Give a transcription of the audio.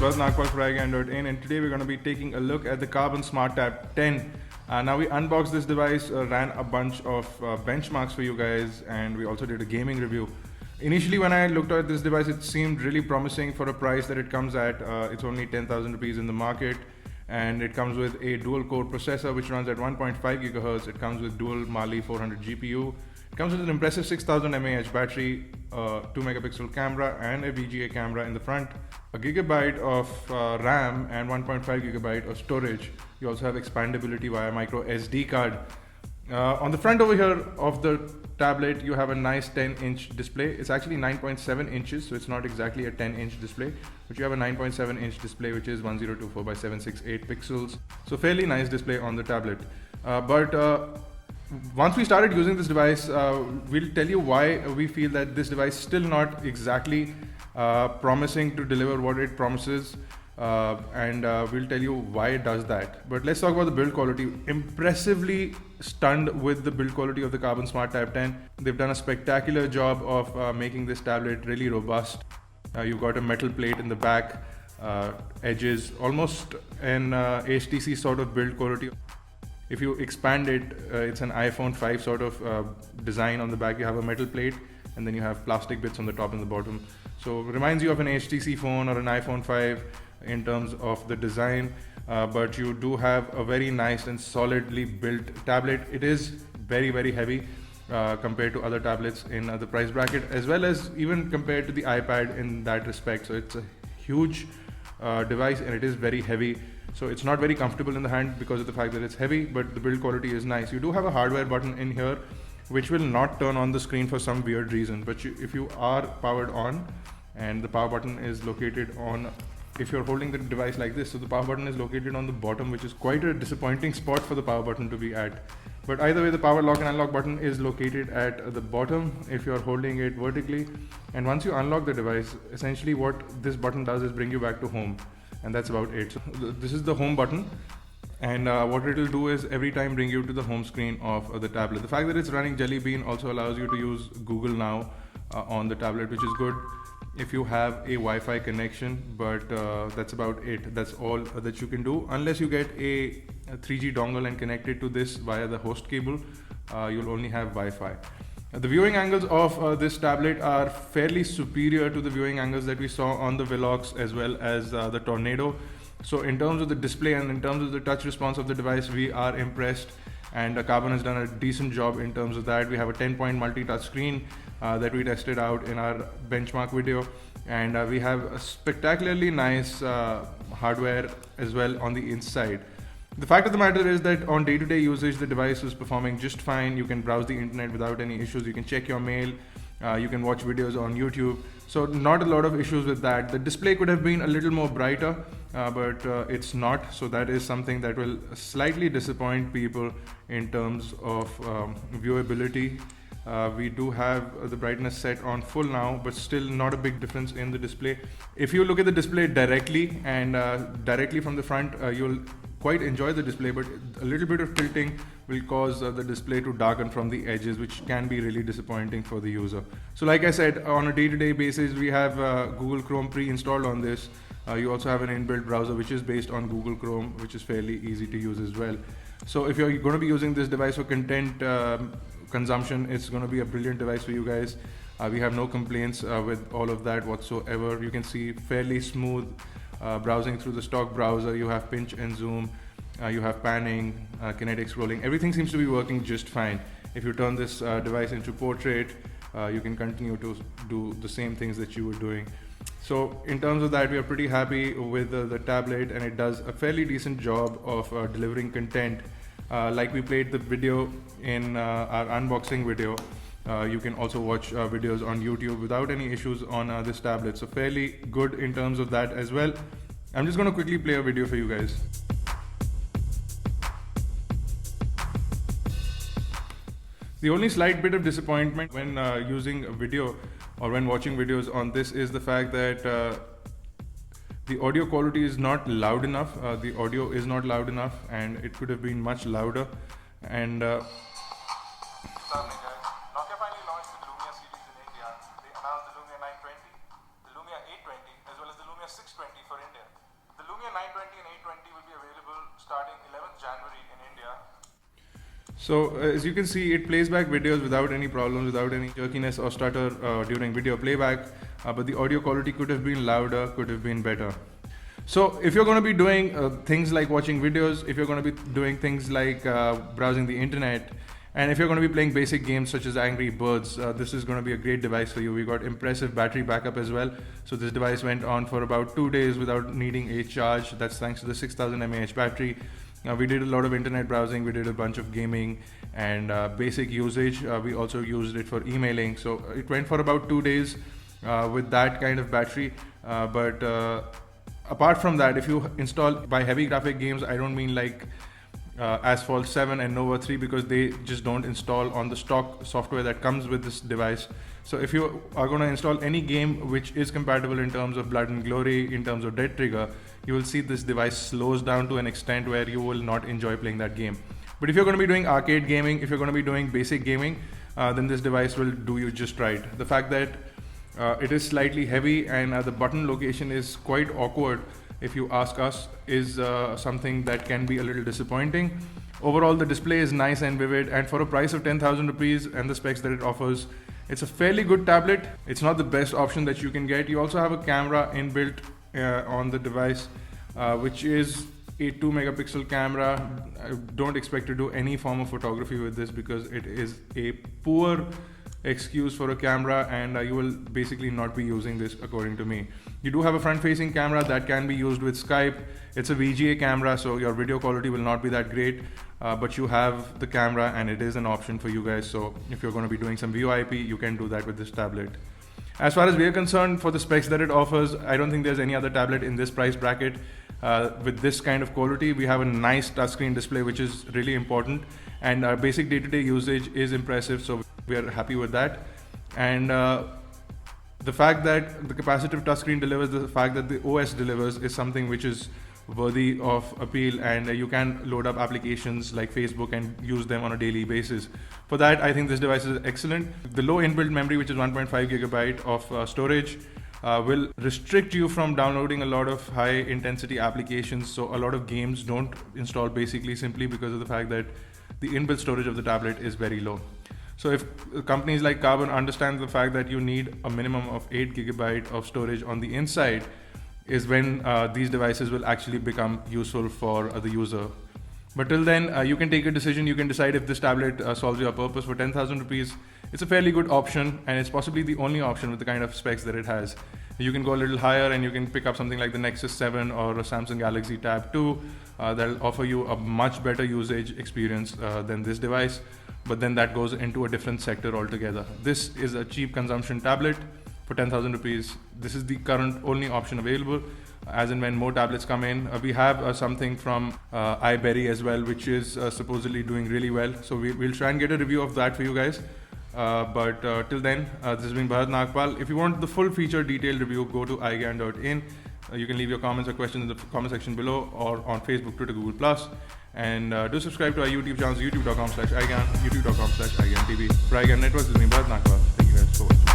Buzz Nagpal for iGain.in, and today we're going to be taking a look at the Karbonn SmartTab 10. Now we unboxed this device, ran a bunch of benchmarks for you guys, and we also did a gaming review. Initially when I looked at this device, it seemed really promising for a price that it comes at. It's only 10,000 rupees in the market, and it comes with a dual core processor which runs at 1.5 GHz. It comes with dual Mali 400 GPU. It comes with an impressive 6000 mAh battery, 2 megapixel camera and a VGA camera in the front, a gigabyte of RAM and 1.5 gigabyte of storage. You also have expandability via micro SD card. On the front over here of the tablet, you have a nice 10-inch display. It's actually 9.7 inches, so it's not exactly a 10-inch display, but you have a 9.7-inch display which is 1024 by 768 pixels. So fairly nice display on the tablet. Once we started using this device, we'll tell you why we feel that this device is still not exactly promising to deliver what it promises, and we'll tell you why it does that. But let's talk about the build quality. Impressively stunned with the build quality of the Karbonn SmartTab 10. They've done a spectacular job of making this tablet really robust. You've got a metal plate in the back, edges, almost an HTC sort of build quality. If you expand it, it's an iPhone 5 sort of design on the back. You have a metal plate and then you have plastic bits on the top and the bottom. So it reminds you of an HTC phone or an iPhone 5 in terms of the design, but you do have a very nice and solidly built tablet. It is very, very heavy compared to other tablets in the price bracket, as well as even compared to the iPad in that respect. So it's a huge device and it is very heavy. So it's not very comfortable in the hand because of the fact that it's heavy, but the build quality is nice. You do have a hardware button in here which will not turn on the screen for some weird reason, but if you are powered on, and the power button is located on, if you're holding the device like this, so the power button is located on the bottom, which is quite a disappointing spot for the power button to be at. But either way, the power lock and unlock button is located at the bottom if you're holding it vertically. And once you unlock the device, essentially what this button does is bring you back to home. And that's about it. So this is the home button, and what it will do is every time bring you to the home screen of the tablet. The fact that it's running Jelly Bean also allows you to use Google Now on the tablet, which is good if you have a Wi-Fi connection, but that's about it. That's all that you can do. Unless you get a 3G dongle and connect it to this via the host cable, you'll only have Wi-Fi. The viewing angles of this tablet are fairly superior to the viewing angles that we saw on the Velox as well as the Tornado. So in terms of the display and in terms of the touch response of the device, we are impressed, and Karbonn has done a decent job in terms of that. We have a 10-point multi-touch screen that we tested out in our benchmark video, and we have a spectacularly nice hardware as well on the inside. The fact of the matter is that on day-to-day usage, the device is performing just fine. You can browse the internet without any issues. You can check your mail. You can watch videos on YouTube. So not a lot of issues with that. The display could have been a little more brighter, but it's not. So that is something that will slightly disappoint people in terms of viewability. We do have the brightness set on full now, but still not a big difference in the display. If you look at the display directly and directly from the front, you'll quite enjoy the display, but a little bit of tilting will cause the display to darken from the edges, which can be really disappointing for the user. So like I said, on a day-to-day basis, we have Google Chrome pre-installed on this. You also have an inbuilt browser which is based on Google Chrome, which is fairly easy to use as well. So if you're going to be using this device for content consumption, it's going to be a brilliant device for you guys. We have no complaints with all of that whatsoever. You can see fairly smooth browsing through the stock browser. You have pinch and zoom, you have panning, kinetic scrolling. Everything seems to be working just fine. If you turn this device into portrait, you can continue to do the same things that you were doing. So in terms of that, we are pretty happy with the tablet, and it does a fairly decent job of delivering content. Like we played the video in our unboxing video, you can also watch videos on YouTube without any issues on this tablet. So fairly good in terms of that as well. I'm just going to quickly play a video for you guys. The only slight bit of disappointment when using a video or when watching videos on this is the fact that the audio quality is not loud enough. The audio is not loud enough, and it could have been much louder. And Nokia finally launched the Lumia series in India. They announced the Lumia 920, the Lumia 820, as well as the Lumia 620 for India. So as you can see, it plays back videos without any problems, without any jerkiness or stutter during video playback. But the audio quality could have been louder, could have been better. So if you're going to be doing things like watching videos, if you're going to be doing things like browsing the internet, and if you're going to be playing basic games such as Angry Birds, this is going to be a great device for you. We got impressive battery backup as well. So this device went on for about 2 days without needing a charge. That's thanks to the 6000 mAh battery. We did a lot of internet browsing, we did a bunch of gaming and basic usage. We also used it for emailing. So it went for about 2 days with that kind of battery. But apart from that, if you install by heavy graphic games, I don't mean like Asphalt 7 and Nova 3, because they just don't install on the stock software that comes with this device. So if you are going to install any game which is compatible in terms of Blood and Glory, in terms of Dead Trigger, you will see this device slows down to an extent where you will not enjoy playing that game. But if you're going to be doing arcade gaming, if you're going to be doing basic gaming, then this device will do you just right. The fact that it is slightly heavy and the button location is quite awkward, if you ask us, is something that can be a little disappointing. Overall, the display is nice and vivid, and for a price of 10,000 rupees and the specs that it offers, it's a fairly good tablet. It's not the best option that you can get. You also have a camera inbuilt on the device, which is a 2 megapixel camera. I don't expect to do any form of photography with this because it is a poor excuse for a camera, and you will basically not be using this, according to me. You do have a front facing camera that can be used with Skype. It's a VGA camera, so your video quality will not be that great, but you have the camera and it is an option for you guys. So if you're going to be doing some VoIP, you can do that with this tablet. As far as we are concerned, for the specs that it offers, I don't think there's any other tablet in this price bracket with this kind of quality. We have a nice touchscreen display, which is really important, and our basic day-to-day usage is impressive, so we are happy with that. And the fact that the capacitive touchscreen delivers, the fact that the OS delivers, is something which is worthy of appeal, and you can load up applications like Facebook and use them on a daily basis. For that, I think this device is excellent. The low inbuilt memory, which is 1.5 gigabyte of storage, will restrict you from downloading a lot of high intensity applications. So a lot of games don't install basically simply because of the fact that the inbuilt storage of the tablet is very low. So if companies like Carbon understand the fact that you need a minimum of 8 gigabyte of storage on the inside, is when these devices will actually become useful for the user. But till then, you can take a decision. You can decide if this tablet solves your purpose. For 10,000 rupees, it's a fairly good option, and it's possibly the only option with the kind of specs that it has. You can go a little higher and you can pick up something like the Nexus 7 or a Samsung Galaxy Tab 2 that'll offer you a much better usage experience than this device. But then that goes into a different sector altogether. This is a cheap consumption tablet for 10,000 rupees. This is the current only option available. As and when more tablets come in, we have something from iBerry as well, which is supposedly doing really well. So we'll try and get a review of that for you guys. But till then, this has been Bharat Nagpal. If you want the full feature detailed review, go to iGyan.in. You can leave your comments or questions in the comment section below, or on Facebook, Twitter, Google+. And do subscribe to our YouTube channels, youtube.com/iGyan, youtube.com/iGyanTV. For iGyan Networks, this has been Bharat Nagpal. Thank you guys for watching.